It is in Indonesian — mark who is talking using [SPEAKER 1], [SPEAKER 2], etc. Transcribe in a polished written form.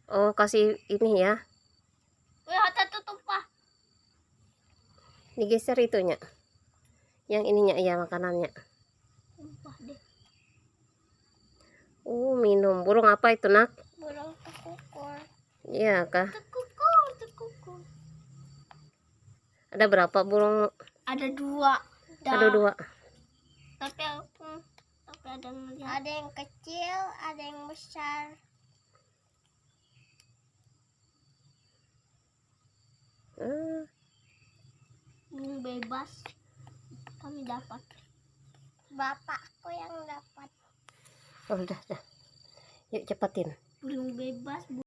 [SPEAKER 1] Oh, kasih ini ya.
[SPEAKER 2] Wih, hata tumpah.
[SPEAKER 1] Digeser itunya. Yang ininya ya, makanannya.
[SPEAKER 2] Tumpah deh.
[SPEAKER 1] Minum. Burung apa itu, Nak?
[SPEAKER 2] Burung tekukur.
[SPEAKER 1] Iya kah?
[SPEAKER 2] Tekukur.
[SPEAKER 1] Ada berapa burung?
[SPEAKER 2] Ada 2.
[SPEAKER 1] Ada 2.
[SPEAKER 2] Tapi ada melihat. Ada yang kecil, ada yang besar. Bebas kami dapat. Bapakku yang dapat.
[SPEAKER 1] Oh, udah. Yuk cepetin.
[SPEAKER 2] Burung bebas.